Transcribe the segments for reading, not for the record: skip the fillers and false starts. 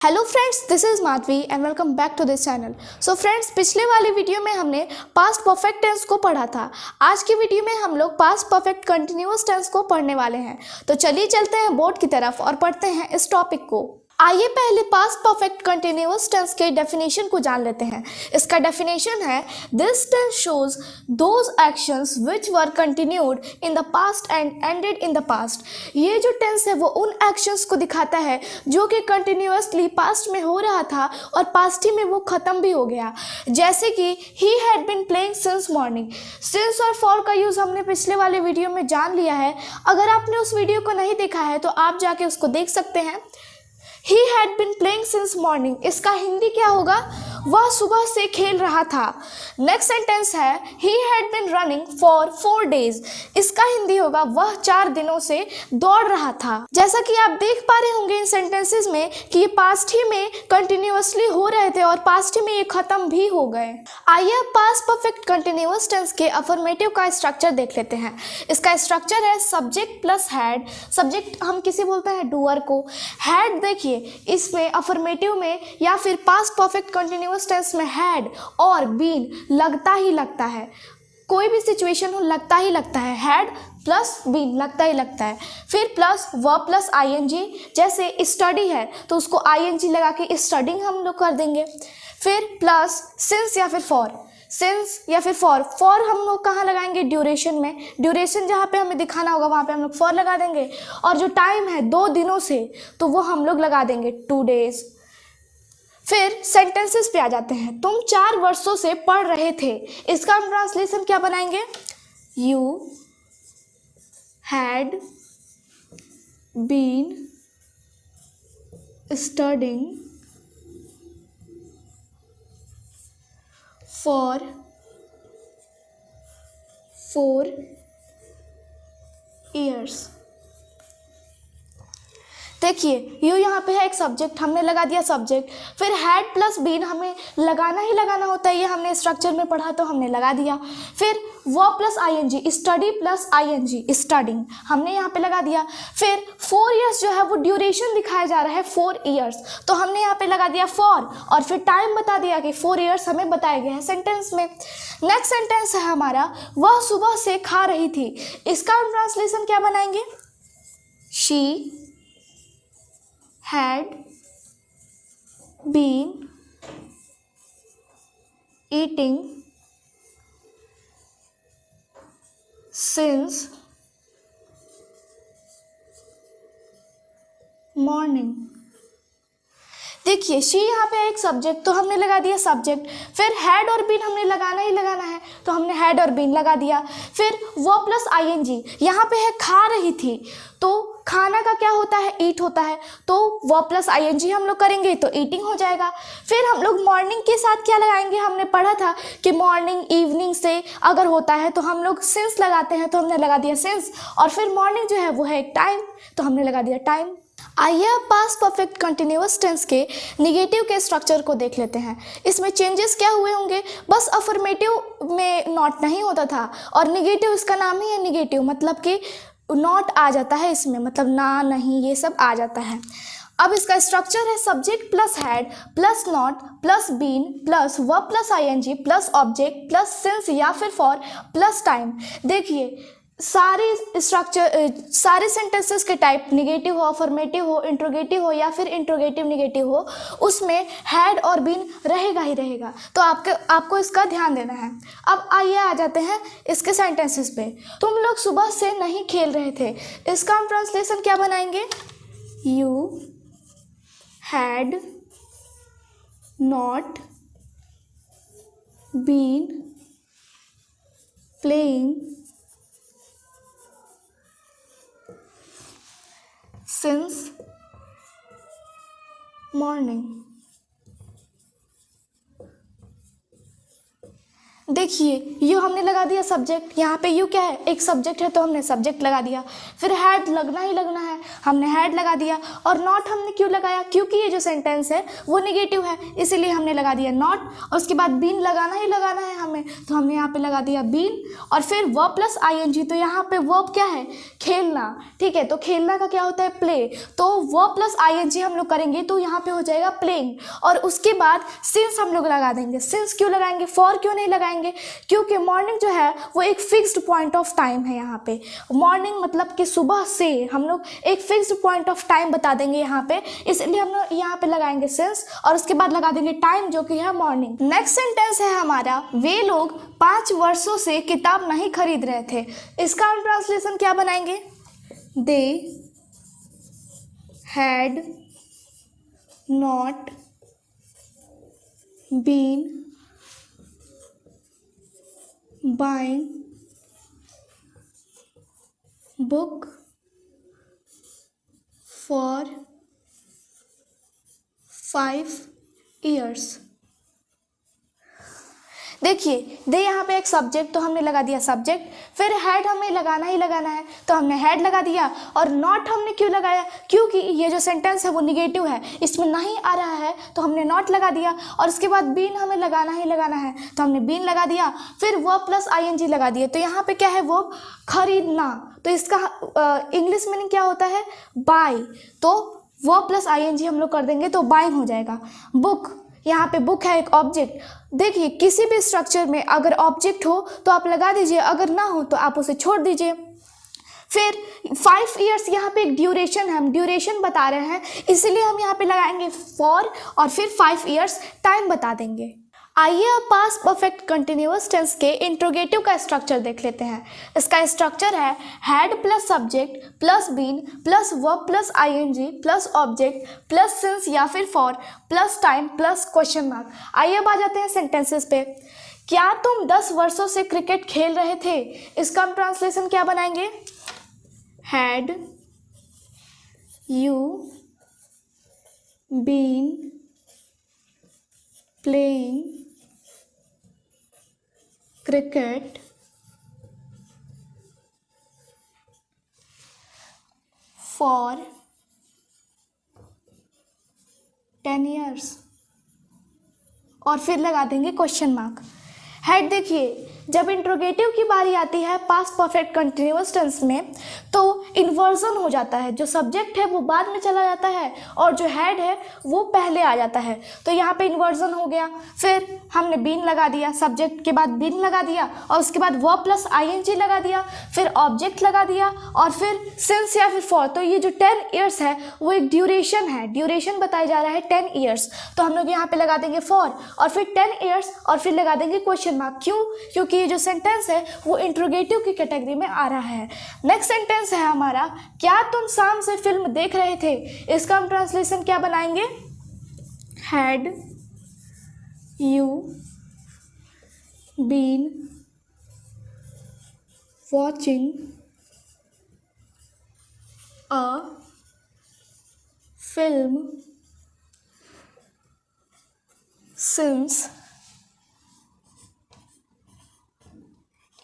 Hello friends, this is Madhavi and welcome back to this channel. So friends, पिछले वाले video में हमने past perfect tense को पढ़ा था। आज की वीडियो में हम लोग पास्ट परफेक्ट कंटिन्यूअस टेंस को पढ़ने वाले हैं। तो चलिए चलते हैं बोर्ड की तरफ और पढ़ते हैं इस टॉपिक को। आइए पहले पास्ट परफेक्ट कंटिन्यूअस टेंस के डेफिनेशन को जान लेते हैं। इसका डेफिनेशन है, this tense shows those actions which were continued in the past and ended in the past. ये जो टेंस है वो उन एक्शंस को दिखाता है जो कि कंटिन्यूअसली पास्ट में हो रहा था और पास्ट ही में वो खत्म भी हो गया। जैसे कि he had been playing since morning. Since और फॉर का यूज़ हमने पिछले वाले वीडियो में जान लिया है। अगर आपने उस वीडियो को नहीं देखा है तो आप जाके उसको देख सकते हैं। He had been playing since morning। इसका हिंदी क्या होगा? वह सुबह से खेल रहा था। नेक्स्ट सेंटेंस है, He had been running for 4 days। इसका हिंदी होगा, वह 4 दिनों से दौड़ रहा था। जैसा कि आप देख पा रहे होंगे इन सेंटेंसेस में कि ये पास्ट ही में कंटिन्यूअसली हो रहे थे और पास्ट ही में ये खत्म भी हो गए। आइए पास्ट परफेक्ट कंटिन्यूअस टेंस के अफर्मेटिव का स्ट्रक्चर देख लेते हैं। इसका स्ट्रक्चर है सब्जेक्ट प्लस हैड। सब्जेक्ट हम किसे बोलते हैं? डूअर को। हैड देखिए, इसमें अफर्मेटिव में या फिर पास्ट परफेक्ट कंटिन्यूअस टेंस में हैड और बीन लगता ही लगता है। कोई भी सिचुएशन हो लगता ही लगता है। हैड प्लस बीन लगता ही लगता है। फिर प्लस वर्ब प्लस आईएनजी। जैसे स्टडी है तो उसको आईएनजी लगा के स्टडिंग हम लोग कर देंगे। फिर प्लस सिंस या फिर फॉर। सिंस या फिर फॉर हम लोग कहाँ लगाएंगे? ड्यूरेशन में। ड्यूरेशन जहाँ पे हमें दिखाना होगा वहाँ पे हम लोग फॉर लगा देंगे। और जो टाइम है 2 दिनों से तो वो हम लोग लगा देंगे 2 days। फिर सेंटेंसेस पे आ जाते हैं। तुम 4 वर्षों से पढ़ रहे थे। इसका हम ट्रांसलेशन क्या बनाएंगे? You had been studying for 4 years। देखिए, यू यहाँ पे है एक सब्जेक्ट, हमने लगा दिया सब्जेक्ट। फिर हैड प्लस बीन हमें लगाना ही लगाना होता है, ये हमने स्ट्रक्चर में पढ़ा तो हमने लगा दिया। फिर verb plus ING, study plus ING studying हमने यहाँ पे लगा दिया। फिर 4 years जो है वो ड्यूरेशन दिखाया जा रहा है 4 years, तो हमने यहाँ पे लगा दिया फॉर और फिर टाइम बता दिया कि 4 years हमें बताए गए हैं सेंटेंस में। नेक्स्ट सेंटेंस है हमारा, वह सुबह से खा रही थी। इसका हम ट्रांसलेशन क्या बनाएंगे? She had been eating since morning। देखिए, शी यहाँ पे एक सब्जेक्ट तो हमने लगा दिया सब्जेक्ट। फिर हैड और बीन हमने लगाना ही लगाना है तो हमने हैड और बीन लगा दिया। फिर वो प्लस आईएनजी, यहाँ पे है खा रही थी तो खाना का क्या होता है? ईट होता है, तो वो प्लस आईएनजी हम लोग करेंगे तो ईटिंग हो जाएगा। फिर हम लोग मॉर्निंग के साथ क्या लगाएंगे? हमने पढ़ा था कि मॉर्निंग इवनिंग से अगर होता है तो हम लोग सिंस लगाते हैं, तो हमने लगा दिया सिंस। और फिर मॉर्निंग जो है वो है एक टाइम, तो हमने लगा दिया टाइम। आइए अब पास्ट परफेक्ट कंटिन्यूअस टेंस के निगेटिव के स्ट्रक्चर को देख लेते हैं। इसमें चेंजेस क्या हुए होंगे? बस अफर्मेटिव में नॉट नहीं होता था और निगेटिव, इसका नाम ही है निगेटिव, मतलब कि नॉट आ जाता है इसमें, मतलब ना, नहीं, ये सब आ जाता है। अब इसका स्ट्रक्चर है subject plus had plus not plus been plus verb plus ING plus object plus since या फिर फॉर प्लस टाइम। देखिए, सारे सेंटेंसेस के टाइप निगेटिव हो, अफर्मेटिव हो, इंट्रोगेटिव हो या फिर इंट्रोगेटिव निगेटिव हो, उसमें हैड और बीन रहेगा ही रहेगा। तो आपको इसका ध्यान देना है। अब आइए आ जाते हैं इसके सेंटेंसेस पे। तुम लोग सुबह से नहीं खेल रहे थे। इसका हम ट्रांसलेशन क्या बनाएंगे? You had not been playing since morning। देखिए यू हमने लगा दिया सब्जेक्ट, यहाँ पे यू क्या है, एक सब्जेक्ट है तो हमने सब्जेक्ट लगा दिया। फिर हैड लगना ही लगना है, हमने हैड लगा दिया। और नॉट हमने क्यों लगाया, क्योंकि ये जो सेंटेंस है वो नेगेटिव है, इसीलिए हमने लगा दिया नॉट। और उसके बाद बीन लगाना ही लगाना है हमें, तो हमने यहाँ पे लगा दिया बीन। और फिर वर्ब प्लस आईएनजी, तो यहाँ पे वर्ब क्या है, खेलना। ठीक है, तो खेलना का क्या होता है, प्ले। तो वर्ब प्लस आईएनजी हम लोग करेंगे तो यहाँ पे हो जाएगा प्लेइंग। और उसके बाद सिंस हम लोग लगा देंगे। सिंस क्यों लगाएंगे, फॉर क्यों नहीं लगाएंगे, क्योंकि मॉर्निंग जो है वो एक फिक्स्ड पॉइंट ऑफ टाइम है। यहाँ पे मॉर्निंग मतलब कि सुबह से हम लोग एक फिक्स्ड पॉइंट ऑफ टाइम बता देंगे यहाँ पे, इसलिए हम लोग यहाँ पे लगाएंगे सिंस। और उसके बाद लगा देंगे टाइम जो कि है मॉर्निंग। नेक्स्ट सेंटेंस है हमारा, वे लोग 5 वर्षों से किताब नहीं खरीद रहे थे। इसका हम ट्रांसलेशन क्या बनाएंगे, they had not been buying book for 5 years। देखिए दे यहाँ पे एक सब्जेक्ट, तो हमने लगा दिया सब्जेक्ट। फिर हैड हमें लगाना ही लगाना है, तो हमने हैड लगा दिया। और नॉट हमने क्यों लगाया, क्योंकि ये जो सेंटेंस है वो निगेटिव है, इसमें नहीं आ रहा है, तो हमने नॉट लगा दिया। और उसके बाद बीन हमें लगाना ही लगाना है, तो हमने बीन लगा दिया। फिर वर्ब प्लस आईएनजी लगा दिए, तो यहाँ पे क्या है, वर्ब खरीदना। तो इसका इंग्लिश मीनिंग क्या होता है, बाय। तो वर्ब प्लस आईएनजी हम लोग कर देंगे तो बाइंग हो जाएगा। बुक, यहाँ पे बुक है एक ऑब्जेक्ट। देखिए किसी भी स्ट्रक्चर में अगर ऑब्जेक्ट हो तो आप लगा दीजिए, अगर ना हो तो आप उसे छोड़ दीजिए। फिर 5 ईयर्स, यहाँ पे एक ड्यूरेशन है, हम ड्यूरेशन बता रहे हैं, इसलिए हम यहाँ पे लगाएंगे फॉर। और फिर 5 ईयर्स टाइम बता देंगे। आइए अब पास्ट परफेक्ट कंटिन्यूअस टेंस के इंट्रोगेटिव का स्ट्रक्चर देख लेते हैं। इसका स्ट्रक्चर है had plus subject plus been plus verb plus ING plus object plus since या फिर for plus time plus question mark. आइए अब आ जाते हैं सेंटेंसेस पे। क्या तुम 10 वर्षों से क्रिकेट खेल रहे थे, इसका हम ट्रांसलेशन क्या बनाएंगे, had you been playing cricket for 10 years. और फिर लगा देंगे क्वेश्चन मार्क। हैड, देखिए जब इंट्रोगेटिव की बारी आती है पास्ट परफेक्ट कंटिन्यूअस टेंस में, तो इन्वर्जन हो जाता है। जो सब्जेक्ट है वो बाद में चला जाता है और जो हैड है वो पहले आ जाता है, तो यहाँ पे इन्वर्जन हो गया। फिर हमने बीन लगा दिया, सब्जेक्ट के बाद बीन लगा दिया, और उसके बाद वर्ब प्लस आईएनजी लगा दिया, फिर ऑब्जेक्ट लगा दिया, और फिर सिंस या फिर फॉर। तो ये जो 10 ईयर्स है वो एक ड्यूरेशन है, ड्यूरेशन बताया जा रहा है 10 ईयर्स, तो हम लोग यहाँ पे लगा देंगे फॉर और फिर 10 ईयर्स और फिर लगा देंगे क्वेश्चन मार्क। क्यों, क्योंकि ये जो सेंटेंस है वो इंट्रोगेटिव की कैटेगरी में आ रहा है। नेक्स्ट सेंटेंस है हमारा, क्या तुम शाम से फिल्म देख रहे थे, इसका हम ट्रांसलेशन क्या बनाएंगे, had you been watching a film since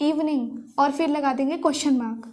evening, और फिर लगा देंगे क्वेश्चन मार्क।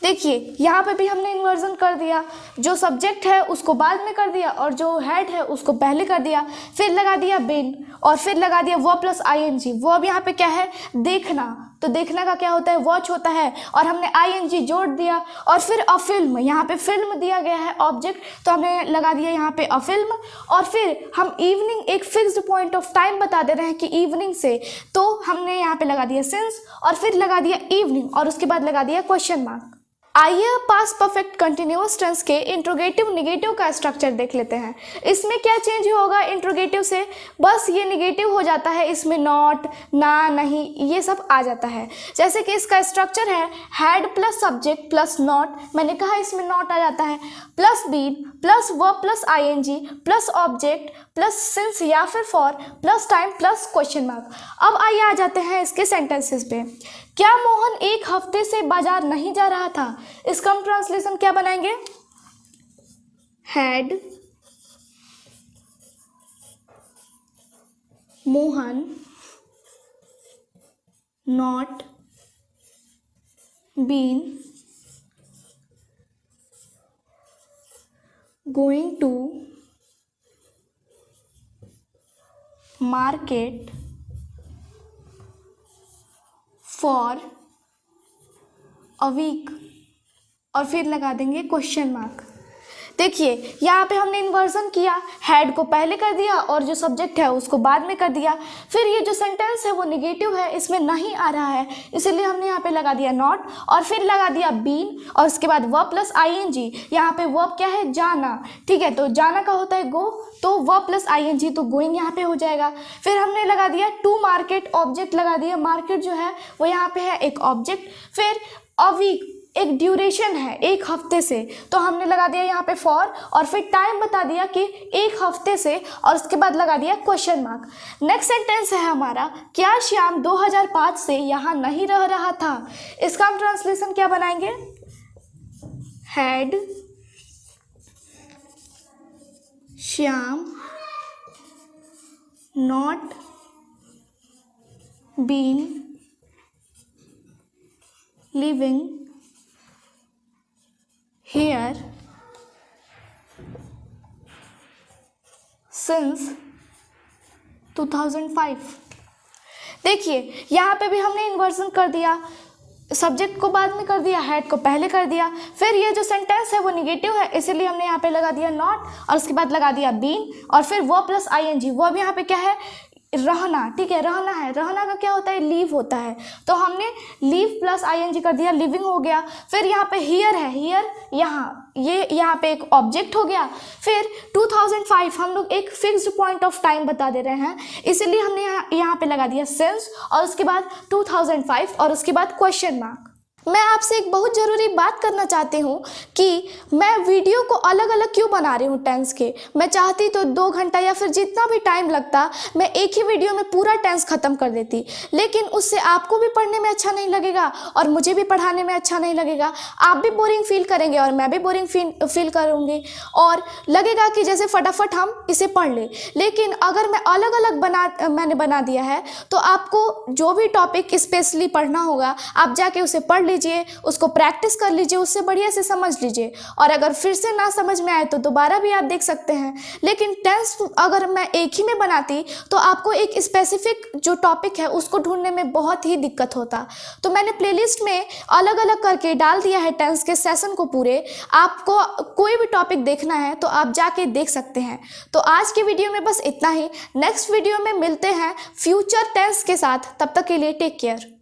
देखिए यहाँ पे भी हमने इन्वर्जन कर दिया, जो सब्जेक्ट है उसको बाद में कर दिया और जो हेड है उसको पहले कर दिया। फिर लगा दिया बीन और फिर लगा दिया वर्ब प्लस आईएनजी। वर्ब यहाँ पे क्या है, देखना, तो देखना का क्या होता है, वॉच होता है, और हमने आईएनजी जोड़ दिया। और फिर अ फिल्म, यहाँ पे फिल्म दिया गया है ऑब्जेक्ट, तो हमने लगा दिया यहाँ पे अ फिल्म। और फिर हम इवनिंग एक फिक्स्ड पॉइंट ऑफ टाइम बता दे रहे हैं कि इवनिंग से, तो हमने यहाँ पे लगा दिया सिंस और फिर लगा दिया इवनिंग और उसके बाद लगा दिया क्वेश्चन मार्क। आइए अब पास्ट परफेक्ट कंटिन्यूअस टेंस के इंट्रोगेटिव निगेटिव का स्ट्रक्चर देख लेते हैं। इसमें क्या चेंज होगा इंट्रोगेटिव से, बस ये निगेटिव हो जाता है, इसमें नॉट, ना, नहीं, ये सब आ जाता है। जैसे कि इसका स्ट्रक्चर है had plus subject plus not, मैंने कहा इसमें नॉट आ जाता है, plus been plus verb plus ING plus object plus since या फिर for plus time plus question mark. अब आइए आ जाते हैं इसके सेंटेंसेस पे। क्या मोहन एक हफ्ते से बाजार नहीं जा रहा था, इसका हम ट्रांसलेशन क्या बनाएंगे, had Mohan not been going to market for a week, और फिर लगा देंगे क्वेश्चन मार्क। देखिए यहाँ पे हमने इन्वर्जन किया, हेड को पहले कर दिया और जो सब्जेक्ट है उसको बाद में कर दिया। फिर ये जो सेंटेंस है वो निगेटिव है, इसमें नहीं आ रहा है, इसीलिए हमने यहाँ पे लगा दिया नॉट, और फिर लगा दिया बीन, और उसके बाद वर्ब प्लस आईएनजी। यहाँ पे वर्ब क्या है, जाना, ठीक है, तो जाना का होता है गो, तो वर्ब प्लस आईएनजी, तो गोइंग यहाँ पे हो जाएगा। फिर हमने लगा दिया टू मार्केट, ऑब्जेक्ट लगा दिया, मार्केट जो है वो यहाँ पे है एक ऑब्जेक्ट। फिर अ वीक, एक ड्यूरेशन है, एक हफ्ते से, तो हमने लगा दिया यहाँ पे फॉर, और फिर टाइम बता दिया कि एक हफ्ते से, और उसके बाद लगा दिया क्वेश्चन मार्क। नेक्स्ट सेंटेंस है हमारा, क्या श्याम 2005 से यहाँ नहीं रह रहा था। इसका हम ट्रांसलेशन क्या बनाएंगे, had Shyam not been living here since 2005। देखिए यहाँ पे भी हमने इन्वर्जन कर दिया, सब्जेक्ट को बाद में कर दिया, हेड को पहले कर दिया। फिर ये जो सेंटेंस है वो निगेटिव है, इसीलिए हमने यहाँ पे लगा दिया नॉट, और उसके बाद लगा दिया बीन, और फिर वर्ब प्लस आईएनजी। वर्ब यहाँ पे क्या है, रहना, ठीक है, रहना है, रहना का क्या होता है, लीव होता है, तो हमने लीव प्लस आईएनजी कर दिया, लिविंग हो गया। फिर यहाँ पे हियर है, हियर यहाँ, ये यहाँ पे एक ऑब्जेक्ट हो गया। फिर 2005 हम लोग एक फिक्स्ड पॉइंट ऑफ टाइम बता दे रहे हैं, इसीलिए हमने यहाँ पे लगा दिया सिंस, और उसके बाद 2005, और उसके बाद क्वेश्चन मार्क। मैं आपसे एक बहुत ज़रूरी बात करना चाहती हूँ कि मैं वीडियो को अलग अलग क्यों बना रही हूँ टेंस के। मैं चाहती तो 2 घंटा या फिर जितना भी टाइम लगता मैं एक ही वीडियो में पूरा टेंस ख़त्म कर देती, लेकिन उससे आपको भी पढ़ने में अच्छा नहीं लगेगा और मुझे भी पढ़ाने में अच्छा नहीं लगेगा। आप भी बोरिंग फील करेंगे और मैं भी बोरिंग फील करूँगी, और लगेगा कि जैसे फटाफट हम इसे पढ़ लें। लेकिन अगर मैं अलग अलग मैंने बना दिया है तो आपको जो भी टॉपिक स्पेशली पढ़ना होगा आप जाके उसे पढ़ लीजिए, उसको प्रैक्टिस कर लीजिए, उससे बढ़िया से समझ लीजिए, और अगर फिर से ना समझ में आए तो दोबारा भी आप देख सकते हैं। लेकिन टेंस अगर मैं एक ही में बनाती तो आपको एक स्पेसिफिक जो टॉपिक है उसको ढूंढने में बहुत ही दिक्कत होता। तो मैंने प्लेलिस्ट में अलग अलग करके डाल दिया है टेंस के सेशन को पूरे। आपको कोई भी टॉपिक देखना है तो आप जाके देख सकते हैं। तो आज की वीडियो में बस इतना ही। नेक्स्ट वीडियो में मिलते हैं फ्यूचर टेंस के साथ, तब तक के लिए टेक केयर।